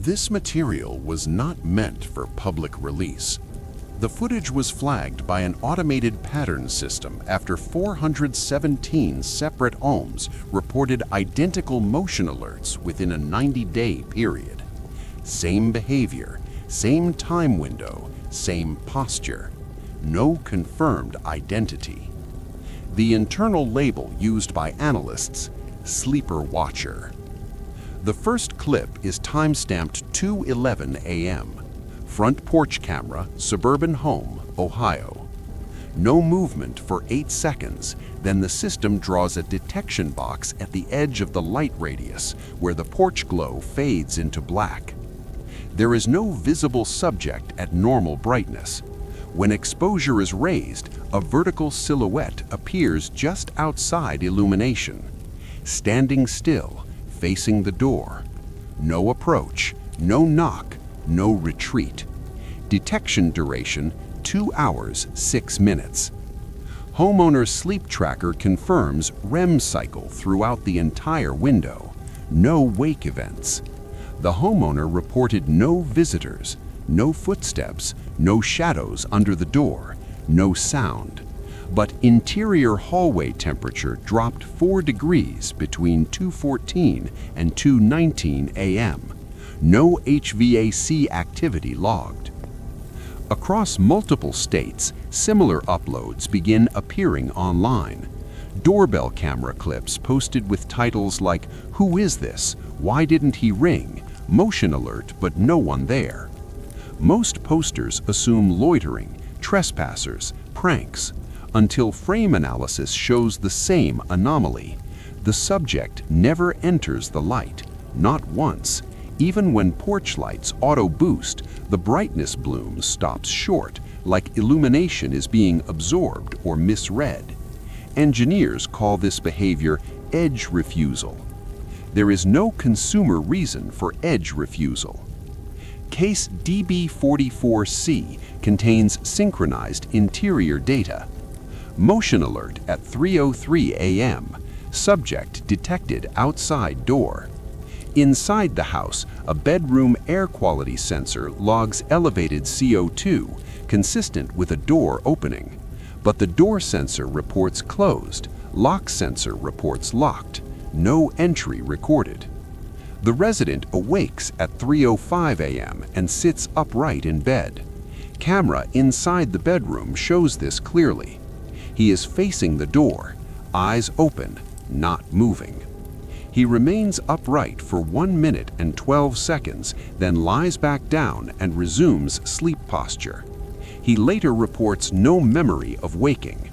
This material was not meant for public release. The footage was flagged by an automated pattern system after 417 separate homes reported identical motion alerts within a 90-day period. Same behavior, same time window, same posture. No confirmed identity. The internal label used by analysts, Sleeper Watcher. The first clip is time-stamped 2:11 a.m. Front porch camera, suburban home, Ohio. No movement for 8 seconds, then the system draws a detection box at the edge of the light radius, where the porch glow fades into black. There is no visible subject at normal brightness. When exposure is raised, a vertical silhouette appears just outside illumination. Standing still, facing the door. No approach, no knock, no retreat. Detection duration, 2 hours, 6 minutes. Homeowner sleep tracker confirms REM cycle throughout the entire window. No wake events. The homeowner reported no visitors, no footsteps, no shadows under the door, no sound. But interior hallway temperature dropped 4 degrees between 2:14 and 2:19 a.m. No HVAC activity logged. Across multiple states, similar uploads begin appearing online. Doorbell camera clips posted with titles like, "Who is this? Why didn't he ring? Motion alert, but no one there." Most posters assume loitering, trespassers, pranks, until frame analysis shows the same anomaly. The subject never enters the light, not once. Even when porch lights auto-boost, the brightness bloom stops short, like illumination is being absorbed or misread. Engineers call this behavior edge refusal. There is no consumer reason for edge refusal. Case DB44C contains synchronized interior data. Motion alert at 3:03 a.m. Subject detected outside door. Inside the house, a bedroom air quality sensor logs elevated CO2, consistent with a door opening. But the door sensor reports closed, lock sensor reports locked. No entry recorded. The resident awakes at 3:05 a.m. and sits upright in bed. Camera inside the bedroom shows this clearly. He is facing the door, eyes open, not moving. He remains upright for 1 minute and 12 seconds, then lies back down and resumes sleep posture. He later reports no memory of waking.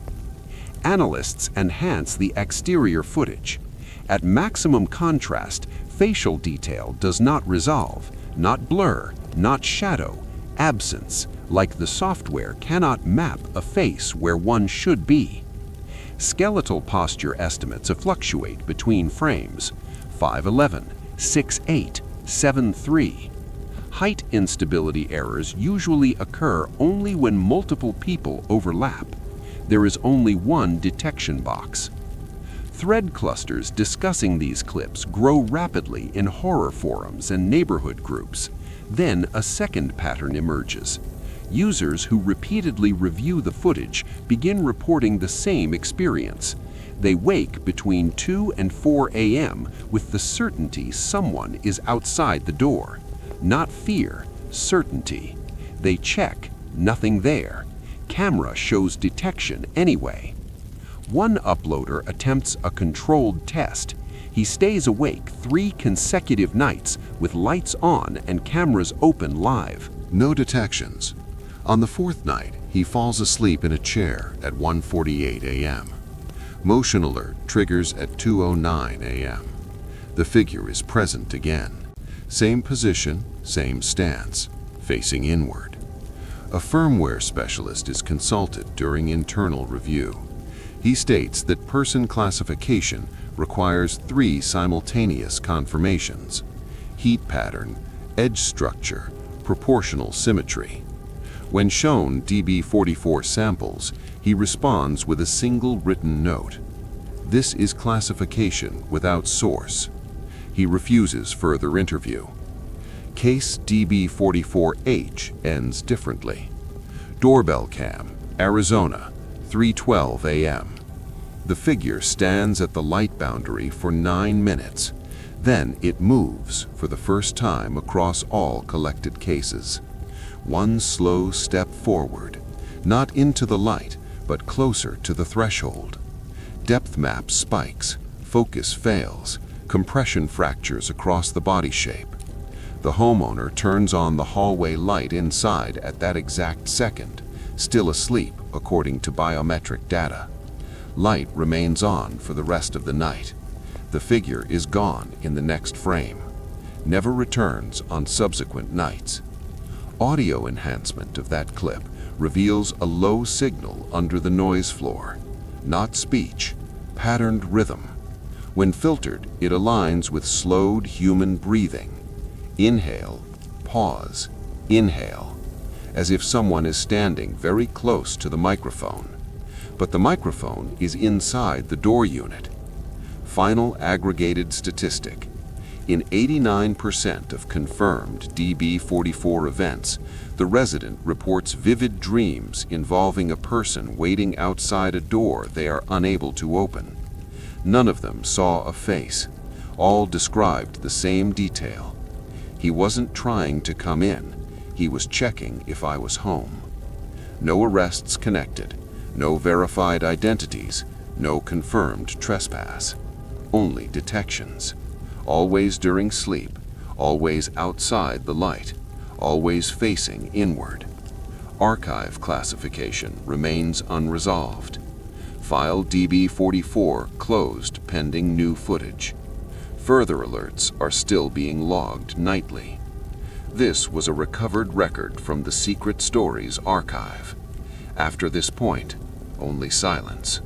Analysts enhance the exterior footage. At maximum contrast, facial detail does not resolve, not blur, not shadow, absence, like the software cannot map a face where one should be. Skeletal posture estimates fluctuate between frames, 5'11", 6'8", 7'3". Height instability errors usually occur only when multiple people overlap. There is only one detection box. Thread clusters discussing these clips grow rapidly in horror forums and neighborhood groups. Then a second pattern emerges. Users who repeatedly review the footage begin reporting the same experience. They wake between 2 and 4 a.m. with the certainty someone is outside the door. Not fear, certainty. They check, nothing there. Camera shows detection anyway. One uploader attempts a controlled test. He stays awake 3 consecutive nights with lights on and cameras open live. No detections. On the 4th night, he falls asleep in a chair at 1:48 a.m. Motion alert triggers at 2:09 a.m. The figure is present again. Same position, same stance, facing inward. A firmware specialist is consulted during internal review. He states that person classification requires 3 simultaneous confirmations: heat pattern, edge structure, proportional symmetry. When shown DB44 samples, he responds with a single written note. This is classification without source. He refuses further interview. Case DB44H ends differently. Doorbell cam, Arizona, 3:12 a.m. The figure stands at the light boundary for 9 minutes. Then it moves for the first time across all collected cases. One slow step forward, not into the light, but closer to the threshold. Depth map spikes, focus fails, compression fractures across the body shape. The homeowner turns on the hallway light inside at that exact second, still asleep according to biometric data. Light remains on for the rest of the night. The figure is gone in the next frame, never returns on subsequent nights. Audio enhancement of that clip reveals a low signal under the noise floor, not speech, patterned rhythm. When filtered, it aligns with slowed human breathing. Inhale, pause, inhale, as if someone is standing very close to the microphone. But the microphone is inside the door unit. Final aggregated statistic. In 89% of confirmed DB44 events, the resident reports vivid dreams involving a person waiting outside a door they are unable to open. None of them saw a face. All described the same detail. He wasn't trying to come in. He was checking if I was home. No arrests connected. No verified identities. No confirmed trespass. Only detections. Always during sleep. Always outside the light. Always facing inward. Archive classification remains unresolved. File DB44 closed pending new footage. Further alerts are still being logged nightly. This was a recovered record from the SecretStories archive. After this point, only silence.